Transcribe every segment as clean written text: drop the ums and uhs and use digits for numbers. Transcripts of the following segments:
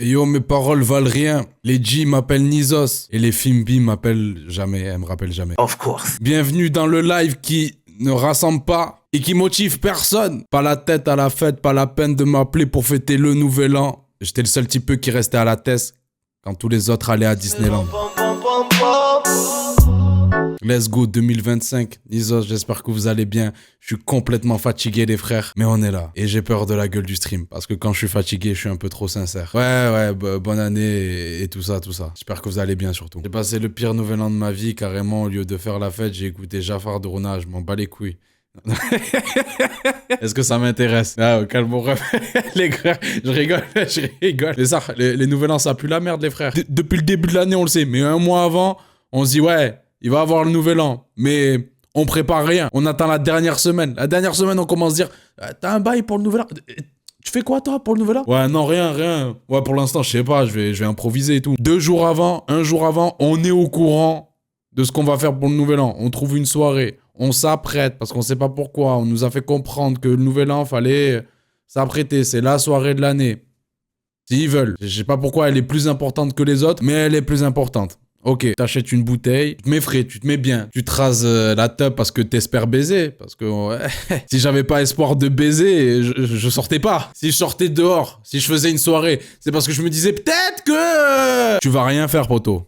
Et yo, mes paroles valent rien. Les G m'appellent Nizos. Et les Fimbi m'appellent jamais. Elles me rappellent jamais. Of course. Bienvenue dans le live qui ne rassemble pas et qui motive personne. Pas la tête à la fête, pas la peine de m'appeler pour fêter le nouvel an. J'étais le seul petit peu qui restait à la thèse quand tous les autres allaient à Disneyland. Let's go 2025. Nizos, j'espère que vous allez bien. Je suis complètement fatigué les frères, mais on est là. Et j'ai peur de la gueule du stream, parce que quand je suis fatigué, je suis un peu trop sincère. Ouais, bonne année et tout ça, tout ça. J'espère que vous allez bien surtout. J'ai passé le pire nouvel an de ma vie, carrément, au lieu de faire la fête, j'ai écouté Jafar de Rouna, je m'en bats les couilles. Est-ce que ça m'intéresse? Ah, calme-moi. Les frères, je rigole. Les nouvel an, ça pue la merde, les frères. Depuis le début de l'année, on le sait, mais un mois avant, on se dit, ouais, il va avoir le nouvel an, mais on prépare rien. On attend la dernière semaine. La dernière semaine, on commence à dire, t'as un bail pour le nouvel an? Tu fais quoi, toi, pour le nouvel an? Ouais, non, rien. Ouais, pour l'instant, je sais pas, je vais improviser et tout. 2 jours avant, 1 jour avant, on est au courant de ce qu'on va faire pour le nouvel an. On trouve une soirée, on s'apprête, parce qu'on sait pas pourquoi. On nous a fait comprendre que le nouvel an, fallait s'apprêter. C'est la soirée de l'année. S'ils veulent. Je sais pas pourquoi elle est plus importante que les autres, mais elle est plus importante. Ok, t'achètes une bouteille, tu te mets frais, tu te mets bien. Tu te rases la teub parce que t'espères baiser. Parce que si j'avais pas espoir de baiser, je sortais pas. Si je sortais dehors, si je faisais une soirée, c'est parce que je me disais peut-être que... Tu vas rien faire, poteau.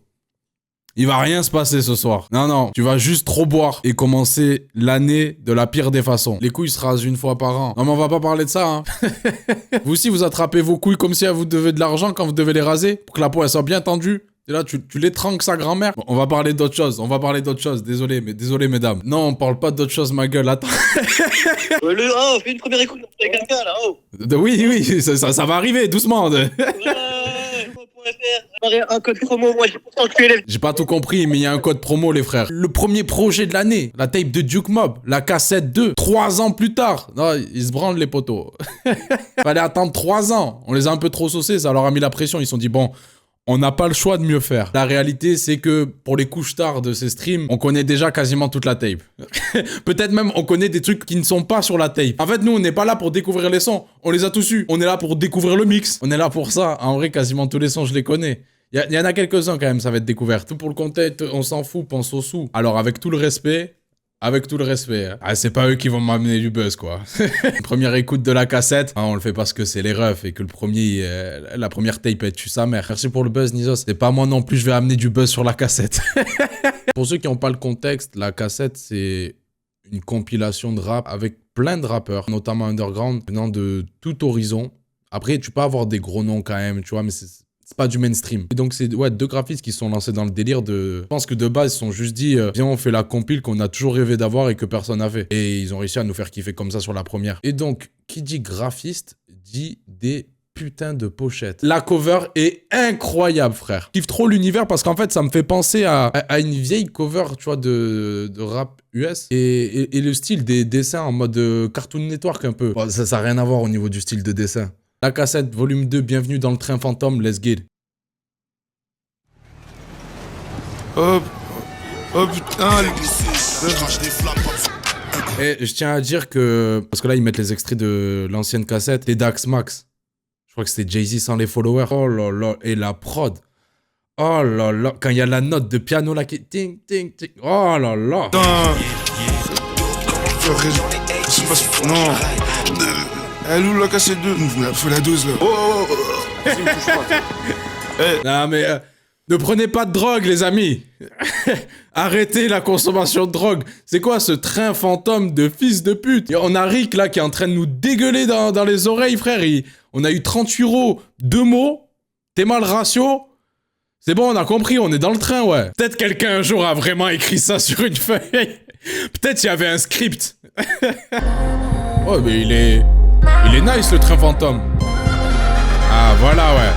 Il va rien se passer ce soir. Non, tu vas juste trop boire et commencer l'année de la pire des façons. Les couilles se rasent une fois par an. Non mais on va pas parler de ça, hein. Vous aussi, vous attrapez vos couilles comme si vous devez de l'argent quand vous devez les raser, pour que la peau elle soit bien tendue. Et là, tu l'étranges sa grand-mère. Bon, on va parler d'autre chose. Désolé, mesdames. Non, on parle pas d'autre chose, ma gueule. Attends. Fais une première écoute avec quelqu'un, là, Oui, ça va arriver, doucement. Un code promo, moi, J'ai pas tout compris, mais il y a un code promo, les frères. Le premier projet de l'année, la tape de Duke Mob, la cassette 2, 3 ans plus tard. Non, ils se branlent, les potos. Fallait attendre 3 ans. On les a un peu trop saucés, ça leur a mis la pression. Ils se sont dit, bon... On n'a pas le choix de mieux faire. La réalité, c'est que pour les couches tard de ces streams, on connaît déjà quasiment toute la tape. Peut-être même on connaît des trucs qui ne sont pas sur la tape. En fait, nous, on n'est pas là pour découvrir les sons. On les a tous eus. On est là pour découvrir le mix. On est là pour ça. En vrai, quasiment tous les sons, je les connais. Il y en a quelques-uns quand même, ça va être découvert. Tout pour le contexte, on s'en fout, pense aux sous. Alors, avec tout le respect... hein. Ah, c'est pas eux qui vont m'amener du buzz, quoi. Première écoute de la cassette. Ah, on le fait parce que c'est les refs et que la première tape, elle tue sa mère. Merci pour le buzz, Nizos. C'est pas moi non plus, je vais amener du buzz sur la cassette. Pour ceux qui n'ont pas le contexte, la cassette, c'est une compilation de rap avec plein de rappeurs, notamment underground, venant de tout horizon. Après, tu peux avoir des gros noms quand même, tu vois, mais c'est pas du mainstream. Et donc c'est 2 graphistes qui sont lancés dans le délire de... Je pense que de base, ils se sont juste dit, viens, on fait la compile qu'on a toujours rêvé d'avoir et que personne n'a fait. Et ils ont réussi à nous faire kiffer comme ça sur la première. Et donc, qui dit graphiste, dit des putains de pochettes. La cover est incroyable, frère. Je kiffe trop l'univers parce qu'en fait, ça me fait penser à une vieille cover, tu vois, de rap US. Et le style des dessins en mode Cartoon Network un peu. Bon, ça n'a rien à voir au niveau du style de dessin. La cassette, volume 2, bienvenue dans le train fantôme, let's get. Oh putain, Et je tiens à dire que... Parce que là, ils mettent les extraits de l'ancienne cassette. Et Dax Max. Je crois que c'était Jay-Z sans les followers. Oh là là, et la prod. Oh là là, quand il y a la note de piano là qui... Ting, ting, ting. Oh là là. Non. Elle où la cassette 2? Faut la dose là. Non mais... ne prenez pas de drogue, les amis. Arrêtez la consommation de drogue. C'est quoi ce train fantôme de fils de pute? On a Rick là qui est en train de nous dégueuler dans les oreilles, frère. On a eu 38 €, 2 mots. T'es mal ratio. C'est bon, on a compris, on est dans le train, ouais. Peut-être quelqu'un un jour a vraiment écrit ça sur une feuille. Peut-être il y avait un script. Oh, mais il est nice, le train fantôme. Ah, voilà, ouais.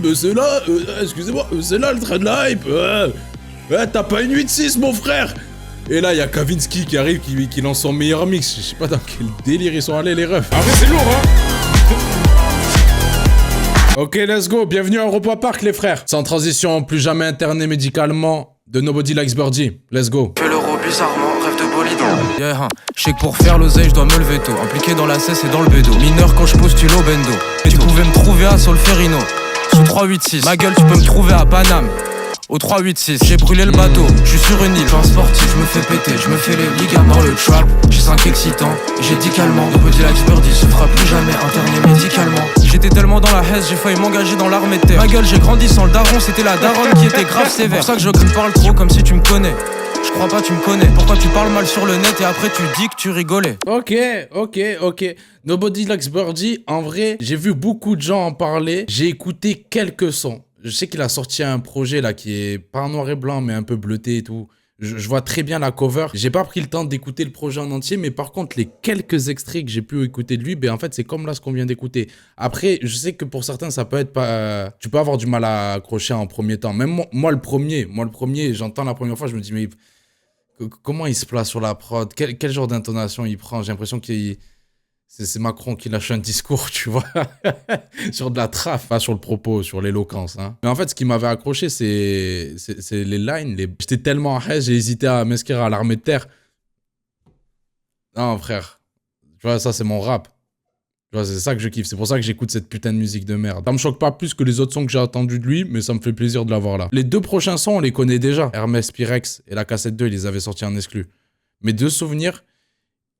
Mais c'est là, excusez-moi, c'est là le train de la hype. T'as pas une 8-6, mon frère. Et là, il y a Kavinsky qui arrive, qui lance son meilleur mix. Je sais pas dans quel délire ils sont allés, les refs. En vrai, c'est lourd, hein. Ok, let's go. Bienvenue à Europa Park, les frères. Sans transition, plus jamais interné médicalement de Nobody Likes Birdie. Let's go. Que l'euro bizarrement rêve de bolide. Yeah, hein. Je sais que pour faire l'oseille, je dois me lever tôt. Impliqué dans la cesse et dans le bédo. Mineur quand je postule au bendo. Et tu pouvais me trouver à Solferino. Sous 386. Ma gueule, tu peux me trouver à Paname. Au 386, j'ai brûlé le bateau, je suis sur une île. Je suis un sportif, je me fais péter, je me fais les ligaments dans le trap. J'ai 5 excitants, et j'ai 10 calmants. Le petit Lax Birdie se fera plus jamais interner médicalement. J'étais tellement dans la haisse, j'ai failli m'engager dans l'armée de terre. Ma gueule, j'ai grandi sans le daron, c'était la daronne qui était grave sévère. C'est pour ça que je me parle trop comme si tu me connais. Je crois pas tu me connais. Pourquoi tu parles mal sur le net et après tu dis que tu rigolais? Ok. Nobody Likes Birdie, en vrai, j'ai vu beaucoup de gens en parler. J'ai écouté quelques sons. Je sais qu'il a sorti un projet là qui est pas en noir et blanc mais un peu bleuté et tout. Je vois très bien la cover. J'ai pas pris le temps d'écouter le projet en entier, mais par contre, les quelques extraits que j'ai pu écouter de lui, ben en fait, c'est comme là ce qu'on vient d'écouter. Après, je sais que pour certains, ça peut être pas... tu peux avoir du mal à accrocher en premier temps. Même moi le premier, j'entends la première fois, je me dis, mais comment il se place sur la prod? Quel genre d'intonation il prend? J'ai l'impression qu'il... C'est Macron qui lâche un discours, tu vois, sur de la traffe, pas sur le propos, sur l'éloquence. Hein. Mais en fait, ce qui m'avait accroché, c'est les lines. J'étais tellement en haine, j'ai hésité à m'inscrire à l'armée de terre. Non, frère, tu vois, ça, c'est mon rap. Tu vois, c'est ça que je kiffe. C'est pour ça que j'écoute cette putain de musique de merde. Ça me choque pas plus que les autres sons que j'ai entendus de lui, mais ça me fait plaisir de l'avoir là. Les deux prochains sons, on les connaît déjà. Hermès Pyrex et la cassette 2, ils les avaient sortis en exclu. Mes deux souvenirs...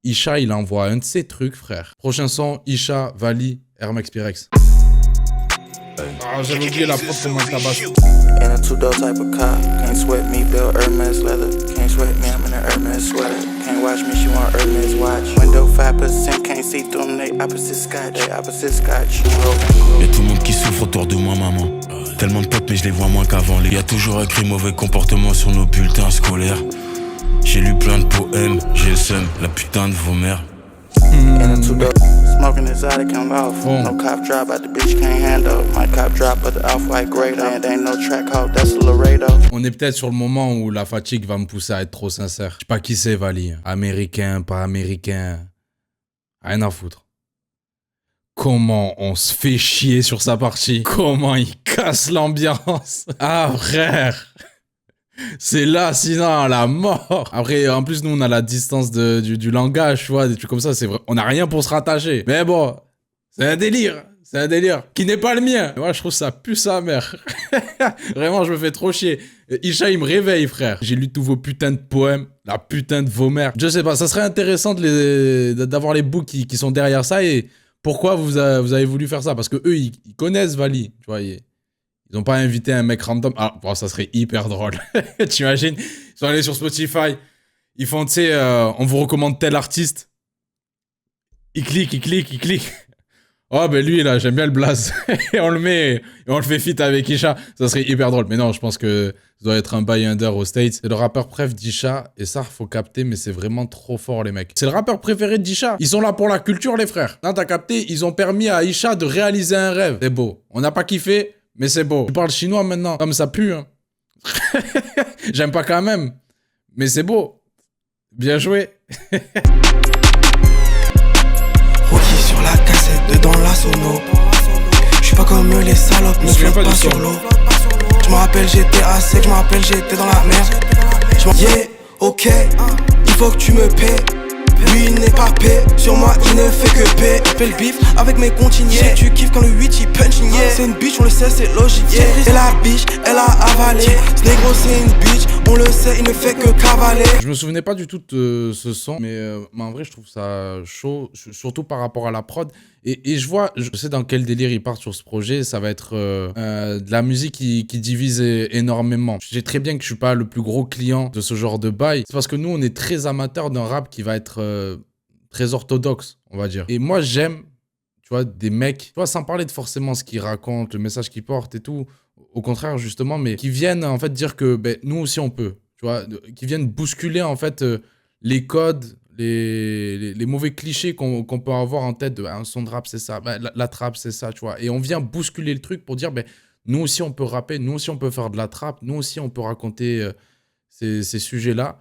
Isha, il envoie un de ses trucs, frère. Prochain son, Isha, Vali, Hermex Pyrex. Ah, j'avais oublié la prod pour ma tabasse. In a two-door type of car, can't sweat me, Bill Hermes leather. Can't sweat me, I'm in an Hermes sweater. Can't watch me, she want Hermes watch. Window 5%, can't see through them, they opposite scotch. Y'a tout le monde qui souffre autour de moi, maman. Tellement de potes, mais je les vois moins qu'avant. Y'a toujours écrit mauvais comportement sur nos bulletins scolaires. J'ai lu plein de poèmes, j'ai le seum, la putain de vos mères. Smoking exotic and lawful. No cop drop, but the bitch can't handle. My cop drop, but the off-white grade. And ain't no track hawk, that's a Laredo. On est peut-être sur le moment où la fatigue va me pousser à être trop sincère. Je sais pas qui c'est, Vali. Américain, pas américain. Rien à foutre. Comment on se fait chier sur sa partie. Comment il casse l'ambiance. Ah, frère. C'est là, sinon, la mort. Après, en plus, nous, on a la distance du langage, tu vois, des trucs comme ça, c'est vrai. On n'a rien pour se rattacher. Mais bon, c'est un délire. C'est un délire qui n'est pas le mien. Moi, je trouve ça pue sa mère. Vraiment, je me fais trop chier. Isha, il me réveille, frère. J'ai lu tous vos putains de poèmes, la putain de vos mères. Je sais pas, ça serait intéressant d'avoir les boucs qui sont derrière ça et pourquoi vous avez voulu faire ça. Parce que eux, ils connaissent Vali, tu vois, ils n'ont pas invité un mec random. Ah, bon, ça serait hyper drôle. Tu imagines? Ils sont allés sur Spotify. Ils font, tu sais, on vous recommande tel artiste. Ils cliquent. Oh, ben lui, là, j'aime bien le blaze. Et on le met, et on le fait feat avec Isha. Ça serait hyper drôle. Mais non, je pense que ça doit être un buy under aux States. C'est le rappeur préf d'Isha. Et ça, faut capter, mais c'est vraiment trop fort, les mecs. C'est le rappeur préféré d'Isha. Ils sont là pour la culture, les frères. Non, t'as capté? Ils ont permis à Isha de réaliser un rêve. C'est beau. On n'a pas kiffé. Mais c'est beau. Je parle chinois maintenant. Comme ça pue, hein. J'aime pas quand même. Mais c'est beau. Bien joué. Rocky sur la cassette, dedans la sono. J'suis pas comme les salopes, ne flotte pas sur l'eau. J'me rappelle j'étais à sec, j'me rappelle j'étais dans la merde. Yeah, ok, il faut que tu me paies. Lui il n'est pas paix, sur moi il ne fait que paix. Fais le bif avec mes continués. Si tu kiffes quand le 8 il punch, yeah. C'est une bitch, on le sait, c'est logique, yeah. Et la biche, elle a avalé. Ce négro c'est une bitch, on le sait, il ne fait que cavaler. Je me souvenais pas du tout de ce son, mais en vrai je trouve ça chaud, surtout par rapport à la prod. Et je sais dans quel délire il part sur ce projet, ça va être de la musique qui divise énormément. Je sais très bien que je suis pas le plus gros client de ce genre de bail. C'est parce que nous, on est très amateurs d'un rap qui va être très orthodoxe, on va dire. Et moi, j'aime, tu vois, des mecs, tu vois, sans parler de forcément ce qu'ils racontent, le message qu'ils portent et tout, au contraire, justement, mais qui viennent, en fait, dire que ben, nous aussi, on peut, tu vois, qui viennent bousculer, en fait, les codes, les mauvais clichés qu'on peut avoir en tête de un son de rap c'est ça, la trappe c'est ça, tu vois, et on vient bousculer le truc pour dire ben nous aussi on peut rapper, nous aussi on peut faire de la trappe, nous aussi on peut raconter ces sujets là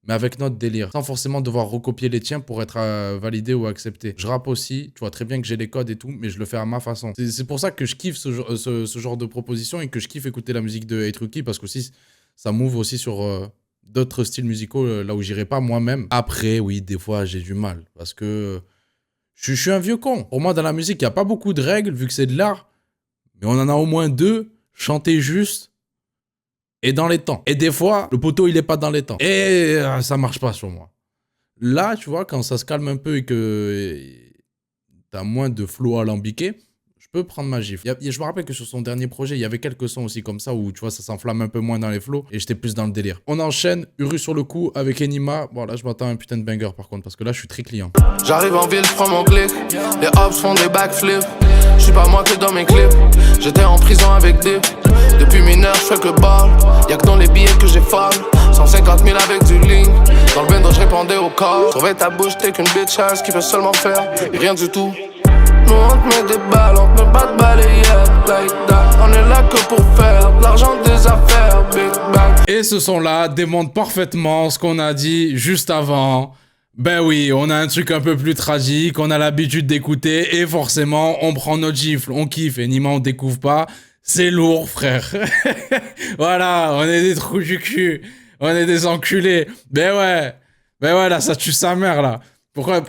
mais avec notre délire, sans forcément devoir recopier les tiens pour être validé ou accepté. Je rappe aussi, tu vois très bien que j'ai les codes et tout, mais je le fais à ma façon. C'est pour ça que je kiffe ce genre de proposition et que je kiffe écouter la musique de Hate Rookie, parce que aussi ça m'ouvre aussi sur d'autres styles musicaux là où j'irai pas moi-même. Après, oui, des fois, j'ai du mal. Parce que je suis un vieux con. Pour moi, dans la musique, il n'y a pas beaucoup de règles, vu que c'est de l'art. Mais on en a au moins 2. Chanter juste et dans les temps. Et des fois, le poteau, il est pas dans les temps. Et ça marche pas sur moi. Là, tu vois, quand ça se calme un peu et que t'as moins de flow alambiqué, je peux prendre ma gifle. Je me rappelle que sur son dernier projet, il y avait quelques sons aussi comme ça où, tu vois, ça s'enflamme un peu moins dans les flows et j'étais plus dans le délire. On enchaîne, Uru sur le coup avec Enima. Bon, là, je m'attends à un putain de banger par contre parce que là, je suis très client. J'arrive en ville, je prends mon clic. Les hops font des backflips. Je suis pas moi que dans mes clips. J'étais en prison avec Dip. Depuis mineur, je fais que ball. Y'a que dans les billets que j'ai fall. 150 000 avec du lean. Dans le bendo, je répondais au corps. Trouvais ta bouche, t'es qu'une bitch ass qui veut seulement faire rien du tout. Nous on te met des balles, on te met pas de balayettes like that. On est là que pour faire de l'argent des affaires, big bang. Et ce son-là démontre parfaitement ce qu'on a dit juste avant. Ben oui, on a un truc un peu plus tragique, on a l'habitude d'écouter et forcément, on prend notre gifle, on kiffe et Nima on découvre pas. C'est lourd, frère. Voilà, on est des trous du cul. On est des enculés. Ben ouais, là, ça tue sa mère, là. Pourquoi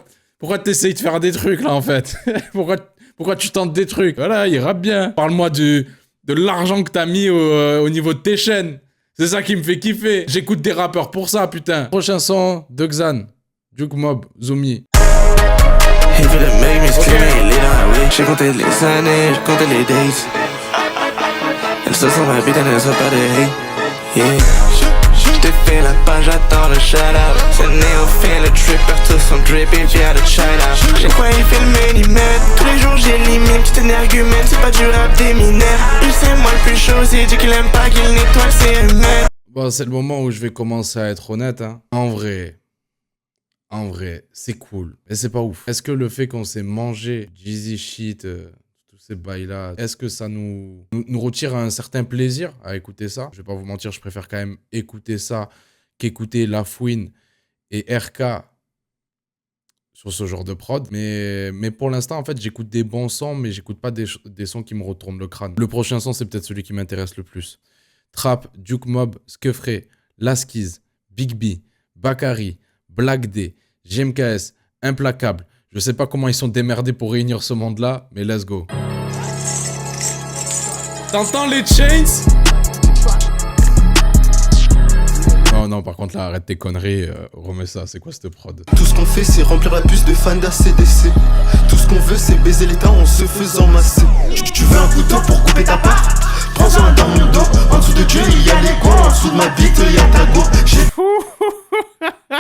t'essayes de faire des trucs, là, en fait? Pourquoi tu tentes des trucs? Voilà, il rappe bien. Parle-moi de l'argent que t'as mis au niveau de tes chaînes. C'est ça qui me fait kiffer. J'écoute des rappeurs pour ça, putain. Prochain son de Xan. Duke Mob, Zumi. J'ai compté les années, j'ai compté les days. Elles se sont rapides, elles sont pas des hate. Yeah. J't'ai fait la page, j'attends le shout-out. C'est néophyte, le tripper, tous sont drippy via de China. J'ai croyé filmer l'image. Tous les jours j'élimine, petit énergumène, c'est pas du rap des mineurs. Il c'est moi le plus chaud, c'est dit qu'il aime pas qu'il nettoie, c'est un mec. Bon, c'est le moment où je vais commencer à être honnête, hein. En vrai, c'est cool. Mais c'est pas ouf. Est-ce que le fait qu'on s'est mangé Jeezy shit, tous ces bails-là, est-ce que ça nous retire un certain plaisir à écouter ça? Je vais pas vous mentir, je préfère quand même écouter ça qu'écouter La Fouine et RK sur ce genre de prod. Mais pour l'instant, en fait, j'écoute des bons sons, mais j'écoute pas des sons qui me retournent le crâne. Le prochain son, c'est peut-être celui qui m'intéresse le plus. Trap, Duke Mob, Skeufré, Laskiz, Big B, Bakary, Black D, GMKS, Implacable. Je sais pas comment ils sont démerdés pour réunir ce monde-là, mais let's go. T'entends les chains? Non, par contre là, arrête tes conneries, remets ça, c'est quoi cette prod? Tout ce qu'on fait, c'est remplir la puce de fans d'ACDC. Tout ce qu'on veut, c'est baiser l'état en se faisant masser. Tu veux un couteau pour couper ta part? Prends-en un dans mon dos. En dessous de Dieu, il y a l'ego. En dessous de ma bite, il y a ta go.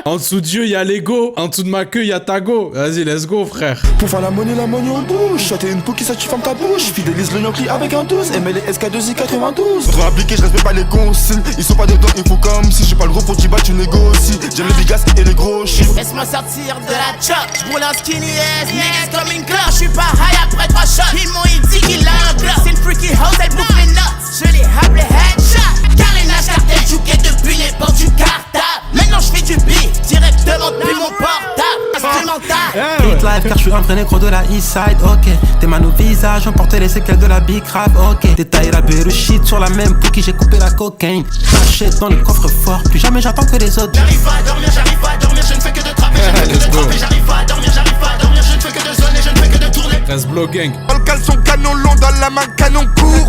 En dessous de Dieu, il y a l'ego. En dessous de ma queue, il y a ta go. Vas-y, let's go, frère. Pour faire la monnaie en bouche. T'es une peau qui ça, tu fermes ta bouche. Fidélise le Yankee avec un 12. ML SK2I92. Trop appliqué, je respecte pas les consignes. Ils sont pas dedans, il faut comme si. J'ai pas le gros pour 10 balles, tu négocies. J'aime les bigas et les gros chiffres. Laisse-moi sortir de la chop. J'roule un skinny ass. Niggas comme une cloche. J'suis pas high après 3 shots. Ils m'ont dit qu'il a un bloc. C'est une freaky house, elle bouffe les nuts. Je les appelé headshot. Carlinage cartel, jouqué depuis l'époque du cartable. Maintenant j'fais du beat, directement depuis mon portable. Instrumental. Beat live car je suis un vrai négro de la east side, ok. Tes mains au visage, emporter les séquelles de la big rap, ok. Détailler la le shit sur la même pour qui j'ai coupé la cocaïne. J'achète dans le coffre-fort, plus jamais j'attends que les autres. J'arrive pas à dormir, je ne fais que de trapper, je ne fais que de trapper. J'arrive pas à dormir, je ne fais que de zoner, je ne fais que de tourner. Reste blow gang. Dans le caleçon canon long, dans la main canon court.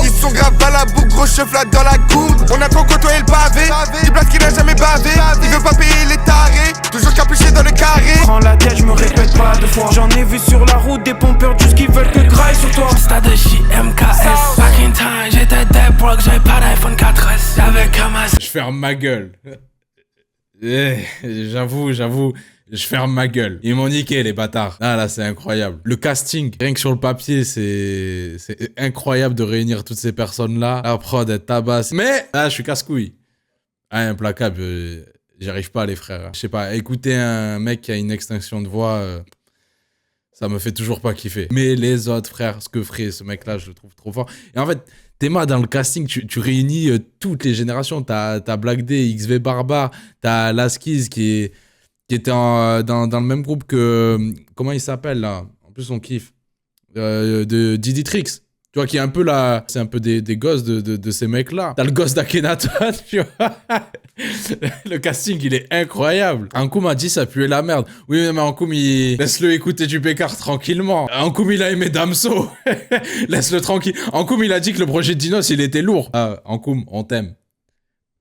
Ils sont graves à la boucle, gros chef là dans la cour. On a trop côtoyé le pavé. Il place qu'il n'a jamais bavé. Il veut pas payer les tarés. Toujours capuché dans le carré. Prends la tête, je me répète pas deux fois. J'en ai vu sur la route des pompeurs juste qui veulent que graille sur toi. Stade de JMKS. Back in time, j'étais dead broke, j'avais pas d'iPhone 4S. J'avais comme un. Je ferme ma gueule. J'avoue, je ferme ma gueule. Ils m'ont niqué, les bâtards. Ah là, c'est incroyable. Le casting, rien que sur le papier, c'est incroyable de réunir toutes ces personnes-là. La prod, elle tabasse. Mais, là, je suis casse-couille. Ah, Implacable, j'arrive pas, les frères. Je sais pas, écouter un mec qui a une extinction de voix, ça me fait toujours pas kiffer. Mais les autres, frères, ce que ferait ce mec-là, je le trouve trop fort. Et en fait, Théma, dans le casting, tu réunis toutes les générations. T'as Black D, XV Barbare, t'as Laskiz qui était dans le même groupe que... Comment il s'appelle, là? En plus, on kiffe. De Diditrix. Tu vois, qui est un peu là... C'est un peu des gosses de ces mecs-là. T'as le gosse d'Akhenaton, tu vois. Le casting, il est incroyable. Ankoum a dit ça puait la merde. Oui, mais Ankoum, laisse-le écouter du Bécard tranquillement. Ankoum, il a aimé Damso. Laisse-le tranquille. Ankoum, il a dit que le projet de Dinos, il était lourd. Ah, Ankoum, on t'aime.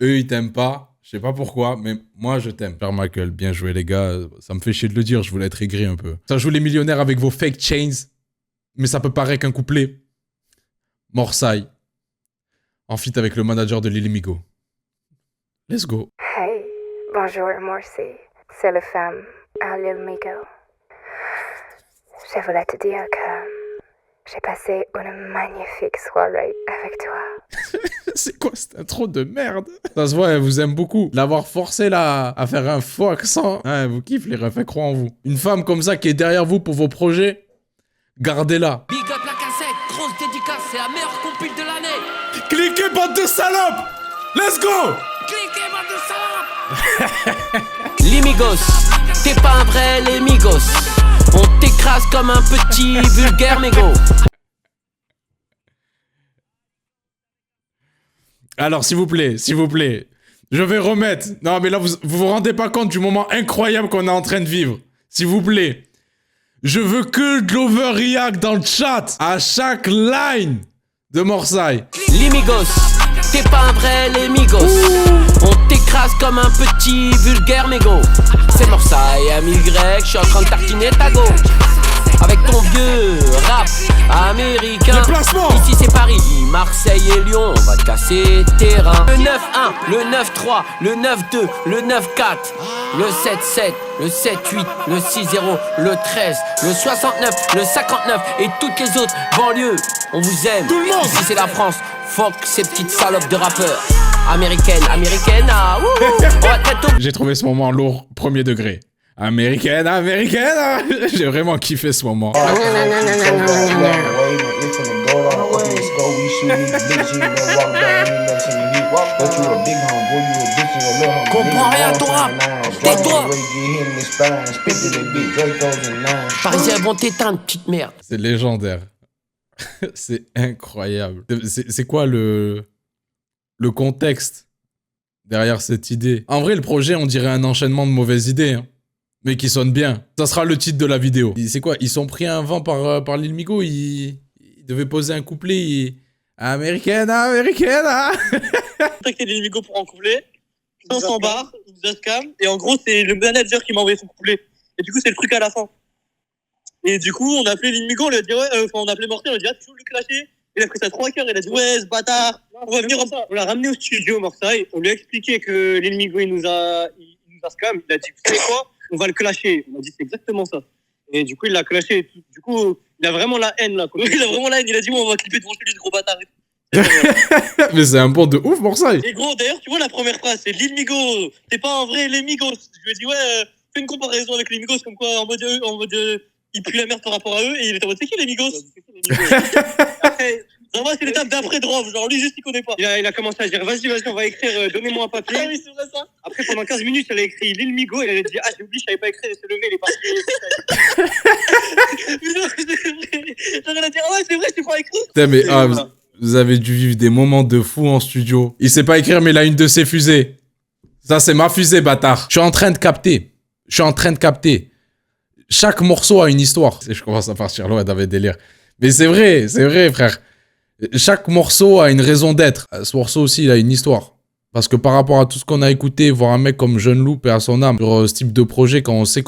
Eux, ils t'aiment pas. Je sais pas pourquoi, mais moi, je t'aime. Père Michael, bien joué, les gars. Ça me fait chier de le dire, je voulais être aigri un peu. Ça joue les millionnaires avec vos fake chains. Mais ça peut paraître qu'un couplet. Morsay, en feat avec le manager de Lil Migo. Let's go. Hey, bonjour Morsay, c'est la femme à Lil Migo. Je voulais te dire que j'ai passé une magnifique soirée avec toi. C'est quoi cette intro de merde? Ça se voit, elle vous aime beaucoup. L'avoir forcé là à faire un faux accent, elle vous kiffe les refs, elle croit en vous. Une femme comme ça qui est derrière vous pour vos projets, gardez-la. Big up la cassette, grosse dédicace, c'est la meilleure compile de l'année. Cliquez, bande de salopes! Let's go! Cliquez, bande de salopes. Les migos, t'es pas un vrai les migos. On t'écrase comme un petit vulgaire mégot. Alors, s'il vous plaît, je vais remettre... Non, mais là, vous rendez pas compte du moment incroyable qu'on est en train de vivre. S'il vous plaît. Je veux que de l'overreact dans le chat à chaque line de Morsay. Les migos, t'es pas un vrai les migos. On t'écrase comme un petit vulgaire mégot. C'est Morsay, ami grec, je suis en train de tartiner ta go. Avec ton vieux rap américain. Ici c'est Paris, Marseille et Lyon. On va te casser terrain. Le 9-1, le 9-3, le 9-2, le 9-4, le 7-7, le 7-8, le 6-0, le 13, le 69, le 59 et toutes les autres banlieues. On vous aime. Tout le monde. Ici c'est la France. Fuck ces petites salopes de rappeurs. Américaine, ah wouh. On va très tôt. J'ai trouvé ce moment lourd, premier degré. Américaine, ah. J'ai vraiment kiffé ce moment. Comprends rien à ton rap. Tais-toi. Parisiens vont t'éteindre, petite merde. C'est légendaire. C'est incroyable. C'est quoi le contexte derrière cette idée? En vrai, le projet, on dirait un enchaînement de mauvaises idées, hein, mais qui sonne bien. Ça sera le titre de la vidéo. C'est quoi? Ils sont pris un vent par Lil Migo. Ils devaient poser un couplet. Américaine, ah. Contacté Lil Migo pour un couplet. 500 bars, il nous a scam. Et en gros, c'est le manager qui m'a envoyé son couplet. Et du coup, c'est le truc à la fin. Et du coup, on a appelé Lil Migo, on lui a dit on a appelé Morsay, on lui a dit tu veux le clasher? Il a pris ça 3 cœurs, il a dit ouais, ce bâtard, on va venir comme ça. On l'a ramené au studio, Morsay, on lui a expliqué que Lil Migo, il nous a scam. Il a dit, vous savez quoi? On va le clasher. On a dit, c'est exactement ça. Et du coup, il l'a clashé. Du coup, il a vraiment la haine, là. Il a vraiment la haine. Il a dit, on va clipper devant chez lui, ce gros bâtard. Mais c'est un bon de ouf, Morsay. Et gros, d'ailleurs, tu vois, la première phrase, c'est Lil Migo. T'es pas un vrai les Migos. Je lui ai dit, ouais, fais une comparaison avec les Migos, comme quoi, en mode il pue la merde par rapport à eux. Et il était en mode, c'est qui les Migos? Après, ça va, c'est l'étape d'après Drove. Genre, lui, juste, il connaît pas. Il a commencé à dire, vas-y, on va écrire, donnez-moi un papier. Ah oui, c'est vrai ça. Après, pendant 15 minutes, elle a écrit Lil Migo. Elle a dit, ah, j'ai oublié, je savais pas écrire. Il s'est levé, il est parti. J'aurais la dire, ah ouais, c'est vrai, je sais pas écrire. Putain, mais vous avez dû vivre des moments de fou en studio. Il sait pas écrire, mais il a une de ses fusées. Ça, c'est ma fusée, bâtard. Je suis en train de capter. Chaque morceau a une histoire. Je commence à partir loin d'avec délire. Mais c'est vrai, frère. Chaque morceau a une raison d'être. Ce morceau aussi, il a une histoire. Parce que par rapport à tout ce qu'on a écouté, voir un mec comme Jeune Loup et à son âme sur ce type de projet, quand on sait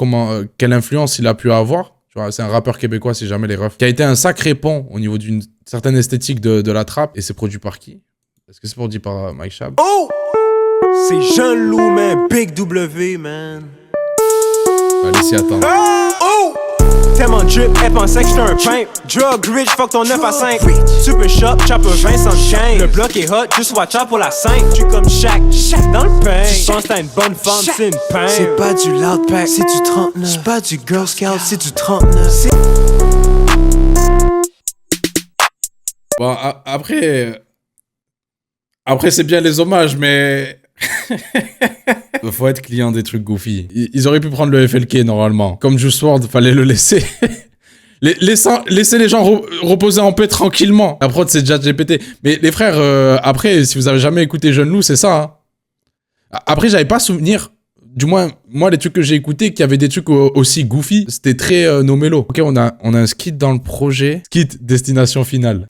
quelle influence il a pu avoir, tu vois, c'est un rappeur québécois, si jamais les refs, qui a été un sacré pont au niveau d'une certaine esthétique de la trappe. Et c'est produit par qui? Est-ce que c'est produit par Mike Shab? Oh! C'est Jeune Loup, man. Big W, man. Allez, s'y attendre. Oh! Tellement drip, elle pensait que j'étais un pimp. Drug rich, fuck ton 9 à 5. Super shop, chopper 20 sans chaîne. Le bloc est hot, juste watch out pour la 5. J'suis comme Shaq dans le pain. J'pense t'as une bonne femme, c'est une pain. C'est pas du loud pack, c'est du 39. C'est pas du Girl Scout, c'est du 39. Bon, après c'est bien les hommages, mais... Faut être client des trucs goofy. Ils auraient pu prendre le FLK normalement. Comme Juice WRLD, fallait le laisser. Laissez les gens reposer en paix tranquillement. La prod, c'est déjà GPT. Mais les frères, après, si vous avez jamais écouté Jeune Loup, c'est ça. Hein. Après, j'avais pas souvenir, du moins, moi, les trucs que j'ai écoutés, qu'il y avait des trucs aussi goofy. C'était très no mélo. Ok, on a un skit dans le projet. Skit Destination Finale.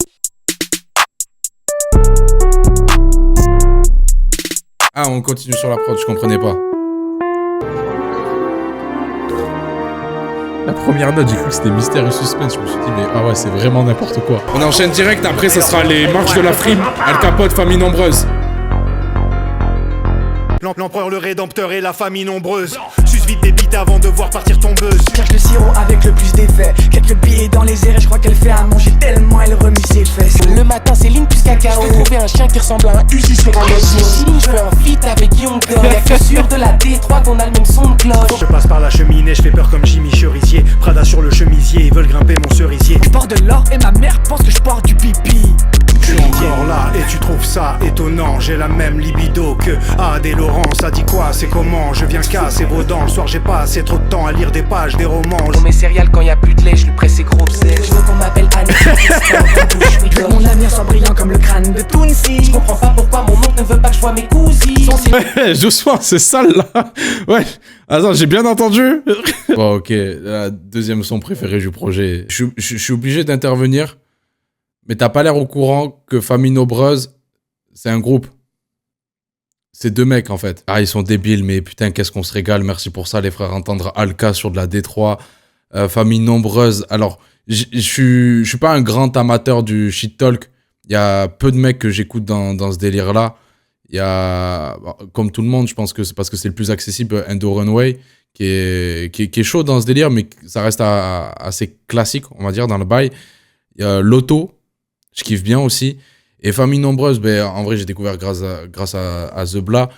Ah, on continue sur la prod, je comprenais pas. La première note, j'ai cru que c'était Mystère et Suspense. Je me suis dit, mais ah ouais, c'est vraiment n'importe quoi. On enchaîne direct, après, ça sera les marches de la frime. Al Capote, famille nombreuse. L'empereur, le rédempteur et la famille nombreuse. Suce vite des bites avant de voir partir ton buzz. Cache le sirop avec le plus d'effet. Quelques billets dans les airs et je crois qu'elle fait à manger tellement elle remue ses fesses. Le matin c'est ligne plus cacao. Je vais trouver un chien qui ressemble à un Uzi sur un machine. Je fais un feat avec Young Dog. Y'a que sûr de la D3 qu'on a le même son de cloche. Je passe par la cheminée, je fais peur comme Jimmy Cerisier. Prada sur le chemisier, ils veulent grimper mon cerisier. Je porte de l'or et ma mère pense que je porte du pipi. Je suis encore là et tu trouves ça étonnant. J'ai la même libido que Adé Laurent. Ça dit quoi, c'est comment? Je viens casser vos dents. Le soir j'ai pas assez trop de temps à lire des pages, des romans. Dans mes céréales quand y a plus de lait, je lui presse ses gros sel. Je veux qu'on m'appelle Anne. Je veux que mon avenir soit brillant comme le crâne de Tounsi. Je comprends pas pourquoi mon oncle ne veut pas que je vois mes cousines. Ouais, Joshua, c'est sale là. Ouais. Attends, j'ai bien entendu. Bon, ok. La deuxième son préféré du projet. Je suis obligé d'intervenir. Mais t'as pas l'air au courant que Famille Nombreuse, c'est un groupe. C'est deux mecs, en fait. Ah, ils sont débiles, mais putain, qu'est-ce qu'on se régale. Merci pour ça, les frères. Entendre Alka sur de la D3. Famille Nombreuse. Alors, je suis pas un grand amateur du shit talk. Il y a peu de mecs que j'écoute dans ce délire-là. Il y a, comme tout le monde, je pense que c'est parce que c'est le plus accessible, Endo Runway, qui est chaud dans ce délire, mais ça reste assez classique, on va dire, dans le bail. Il y a Lotto. Je kiffe bien aussi. Et Famille Nombreuse, ben, en vrai, j'ai découvert grâce à The Bla.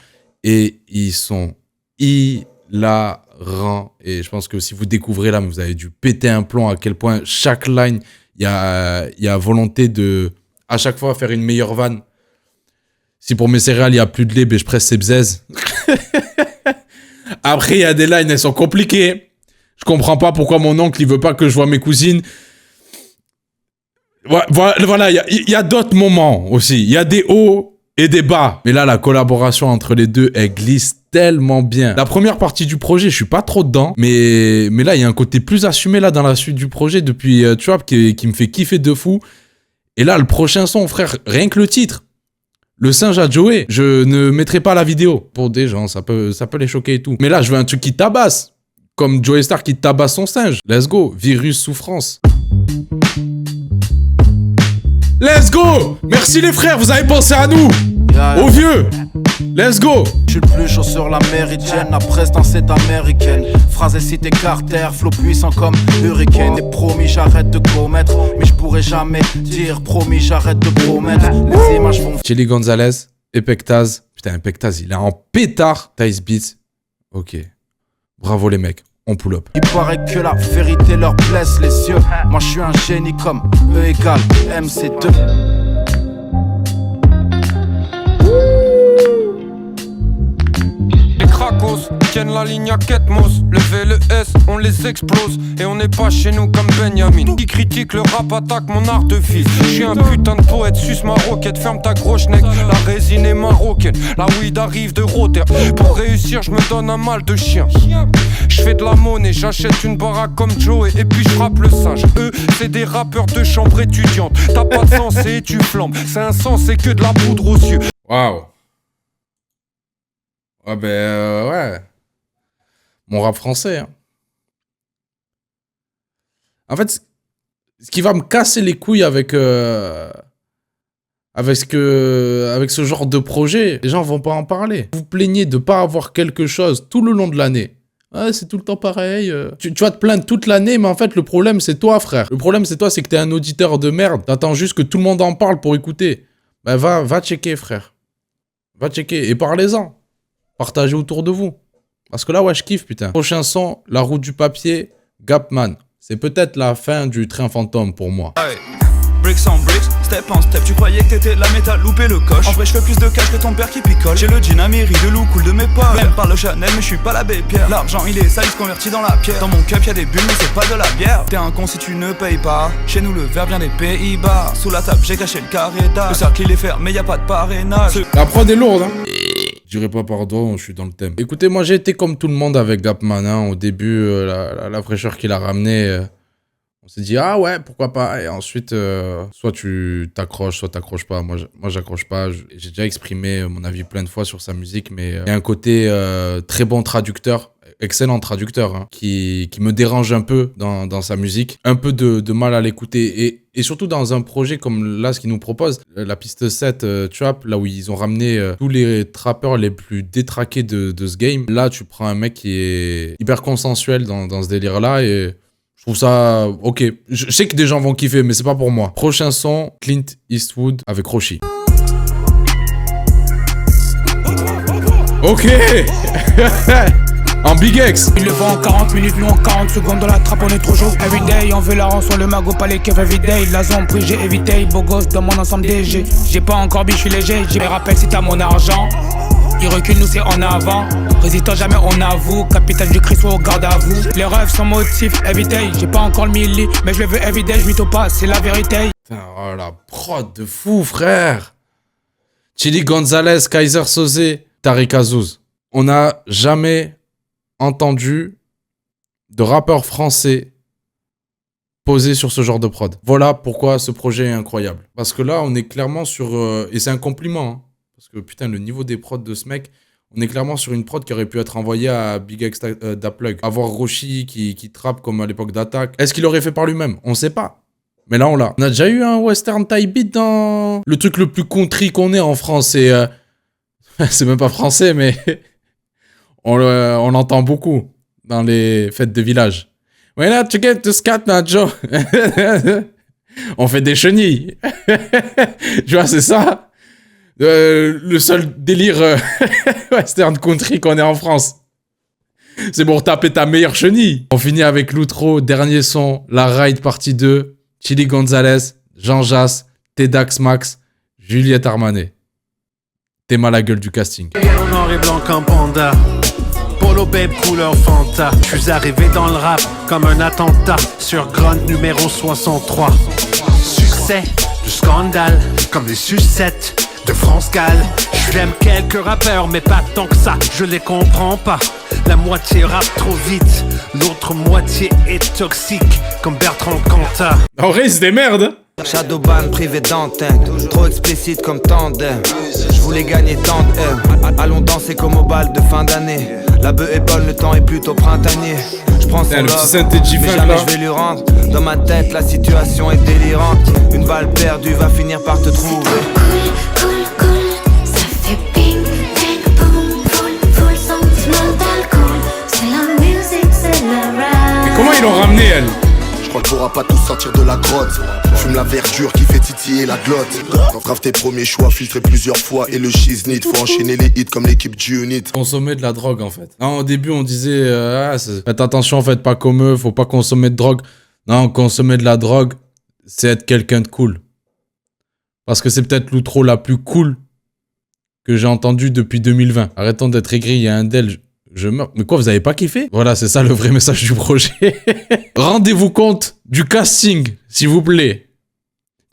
Et ils sont hilarants. Et je pense que si vous découvrez là, vous avez dû péter un plomb à quel point chaque line, il y a volonté de, à chaque fois, faire une meilleure vanne. Si pour mes céréales, il n'y a plus de lait, ben, je presse ces bzaises. Après, il y a des lines, elles sont compliquées. Je comprends pas pourquoi mon oncle, il veut pas que je voie mes cousines. Voilà, il y a d'autres moments aussi. Il y a des hauts et des bas. Mais là, la collaboration entre les deux, elle glisse tellement bien. La première partie du projet, je suis pas trop dedans. Mais là, il y a un côté plus assumé là dans la suite du projet depuis Trap qui me fait kiffer de fou. Et là, le prochain son, frère, rien que le titre. Le singe à Joey. Je ne mettrai pas la vidéo. Pour des gens, ça peut les choquer et tout. Mais là, je veux un truc qui tabasse. Comme Joey Star qui tabasse son singe. Let's go. Virus souffrance. Let's go! Merci les frères, vous avez pensé à nous! Aux vieux! Let's go! Je suis le plus chaud sur la méridienne, la prestance est américaine. Phrase et cité Carter, flow puissant comme Hurricane. Et promis j'arrête de commettre, mais je pourrais jamais dire promis j'arrête de promettre. Les images font... Chelly Gonzalez, Epectaz. Putain, Epectaz, il est en pétard. Tice Beats. Ok. Bravo les mecs. On pull up. Il paraît que la vérité leur blesse les yeux. Moi je suis un génie comme E égale MC2. Les Krakos tiennent la ligne à Ketmos. Le V, le S, on les explose. Et on n'est pas chez nous comme Benjamin. Qui critique le rap, attaque mon art de vie. Je suis un putain de poète, suce ma roquette. Ferme ta grosse neck, la résine est marocaine. La weed arrive de Rotter. Pour réussir, je me donne un mal de chien. Je fais de la monnaie, j'achète une baraque comme Joey. Et puis je frappe le singe. Eux, c'est des rappeurs de chambre étudiante. T'as pas de sens et tu flambes. C'est un sens, c'est que de la poudre aux yeux. Waouh. Ouais, ben, ouais. Mon rap français. Hein. En fait, ce qui va me casser les couilles avec ce genre de projet, les gens vont pas en parler. Vous plaignez de pas avoir quelque chose tout le long de l'année. Ouais, c'est tout le temps pareil. Tu vas te plaindre toute l'année, mais en fait, le problème, c'est toi, frère. Le problème, c'est toi, c'est que t'es un auditeur de merde. T'attends juste que tout le monde en parle pour écouter. Ben, va checker, frère. Va checker. Et parlez-en. Partagez autour de vous. Parce que là, ouais, je kiffe, putain. Prochain son, La route du papier, Gapman. C'est peut-être la fin du train fantôme pour moi. Hey, bricks on bricks, en step, tu croyais que t'étais la méta, loupé le coche. En vrai je fais plus de cash que ton père qui picole. J'ai le jean Amiri de loup cool de mes potes. Même par le Chanel mais je suis pas l'abbé Pierre. L'argent il est sale, il se convertit dans la pierre. Dans mon cup y'a des bulles mais c'est pas de la bière. T'es un con si tu ne payes pas. Chez nous le verre vient des Pays-Bas. Sous la table j'ai caché le carré d'âge. Le cercle il est fermé, y a pas de parrainage. La prod est lourde, hein. Je dirais pas pardon, je suis dans le thème. Écoutez, moi j'ai été comme tout le monde avec Gapman, hein. Au début, la fraîcheur qu'il a ramené, on s'est dit ah ouais, pourquoi pas. Et ensuite, soit tu t'accroches, soit t'accroches pas. Moi j'accroche pas. J'ai déjà exprimé mon avis plein de fois sur sa musique, mais il y a un côté très bon traducteur, excellent traducteur, hein, qui me dérange un peu dans sa musique. Un peu de mal à l'écouter. Et surtout dans un projet comme là, ce qu'il nous propose, la piste 7 Trap, là où ils ont ramené tous les trappeurs les plus détraqués de ce game. Là, tu prends un mec qui est hyper consensuel dans ce délire-là et je trouve ça ok. Je sais que des gens vont kiffer, mais c'est pas pour moi. Prochain son, Clint Eastwood avec Roshi. Ok. En Big X. Il le vend en 40 minutes, nous en 40 secondes dans la trappe, on est trop chaud. Everyday, on veut la rançon, le magot, pas les keufs everyday. La zone pris, j'ai évité, beau gosse dans mon ensemble DG. J'ai pas encore biche, je suis léger, j'ai mes rappels si t'as mon argent. Il recule, nous c'est en avant. Résistant jamais, on avoue. Capitaine du Christ, soit au garde à vous. Les rêves sont motifs, everyday. J'ai pas encore le milli, mais je le veux everyday, je mytho pas, c'est la vérité. Putain, oh la prod de fou, frère. Chili Gonzalez, Kaiser Soze, Tariq Azouz. On n'a jamais entendu de rappeur français poser sur ce genre de prod. Voilà pourquoi ce projet est incroyable. Parce que là, on est clairement sur... et c'est un compliment, hein, parce que putain, le niveau des prods de ce mec, on est clairement sur une prod qui aurait pu être envoyée à Big X Daplug. Avoir Roshi qui trappe comme à l'époque d'Attaque. Est-ce qu'il l'aurait fait par lui-même? On sait pas. Mais là, on l'a. On a déjà eu un western type beat dans... Le truc le plus country qu'on ait en France, c'est... c'est même pas français, mais... On l'entend beaucoup dans les fêtes de village. When I to get to scat now, Joe. On fait des chenilles. Tu vois, c'est ça. Le seul délire western country qu'on ait en France. C'est pour taper ta meilleure chenille. On finit avec l'outro, dernier son, la ride partie 2, Chili Gonzalez, Jean Jass, Tedax Max, Juliette Armanet. T'es mal la gueule du casting. Noir et blanc comme panda. Polo babe couleur Fanta. Je suis arrivé dans le rap comme un attentat sur Grunt numéro 63. Succès du scandale comme les sucettes de France Gall. J'aime quelques rappeurs mais pas tant que ça. Je les comprends pas. La moitié rappe trop vite, l'autre moitié est toxique comme Bertrand Cantat. En vrai c'est des merdes. Shadowban privé d'antenne, trop explicite comme tandem. Je voulais gagner tant de M. Allons danser comme au bal de fin d'année. La bœuf est bonne, le temps est plutôt printanier. Je prends son love, mais jamais je vais lui rendre. Dans ma tête, la situation est délirante. Une balle perdue va finir par te trouver. Cool, ça fait ping, bang, boom, full sentiment d'alcool. C'est la musique, c'est le rap. Mais comment ils l'ont ramené, elle? Je crois que pourra pas tous sortir de la grotte. Fume la verdure qui fait titiller la glotte. Grave tes premiers choix, filtré plusieurs fois. Et le shiznit, faut enchaîner les hits comme l'équipe G-Unit. Consommer de la drogue en fait. Non, au début on disait faites attention, faites pas comme eux, faut pas consommer de drogue. Non, consommer de la drogue, c'est être quelqu'un de cool. Parce que c'est peut-être l'outro la plus cool que j'ai entendue depuis 2020. Arrêtons d'être aigris, il y a un del... Je meurs. Mais quoi, vous avez pas kiffé? Voilà, c'est ça le vrai message du projet. Rendez-vous compte du casting, s'il vous plaît.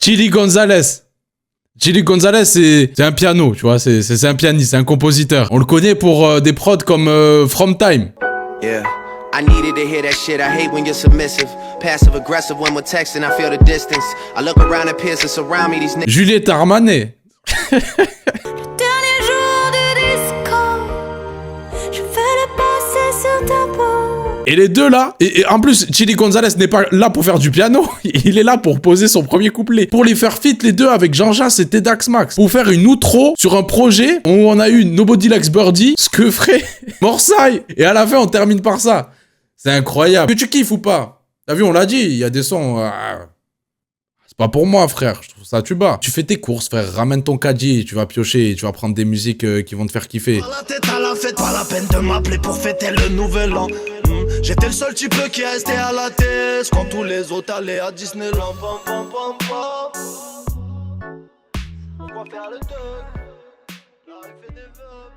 Chili Gonzalez. Chili Gonzalez, c'est un piano, tu vois, c'est un pianiste, c'est un compositeur. On le connaît pour des prods comme From Time. Yeah. I needed to hear that shit. I hate when you're submissive, passive aggressive when we're texting. I feel the distance. I look around at peers and surround me these niggas. Juliette Armanet. Et les deux là, et en plus, Chili Gonzalez n'est pas là pour faire du piano, il est là pour poser son premier couplet. Pour les faire fit les deux avec Jean Jass et Tedax Max. Pour faire une outro sur un projet où on a eu Nobody Likes Birdie, ce que ferait Morsay. Et à la fin, on termine par ça. C'est incroyable. Que tu kiffes ou pas? T'as vu, on l'a dit, il y a des sons... C'est pas pour moi, frère. Je trouve ça tu bats. Tu fais tes courses, frère. Ramène ton caddie, tu vas piocher, tu vas prendre des musiques qui vont te faire kiffer. La tête à la fête, pas la peine de m'appeler pour fêter le nouvel an. J'étais le seul type qui est resté à la tête quand tous les autres allaient à Disneyland. Pourquoi faire le deuil? Là il fait des vœux.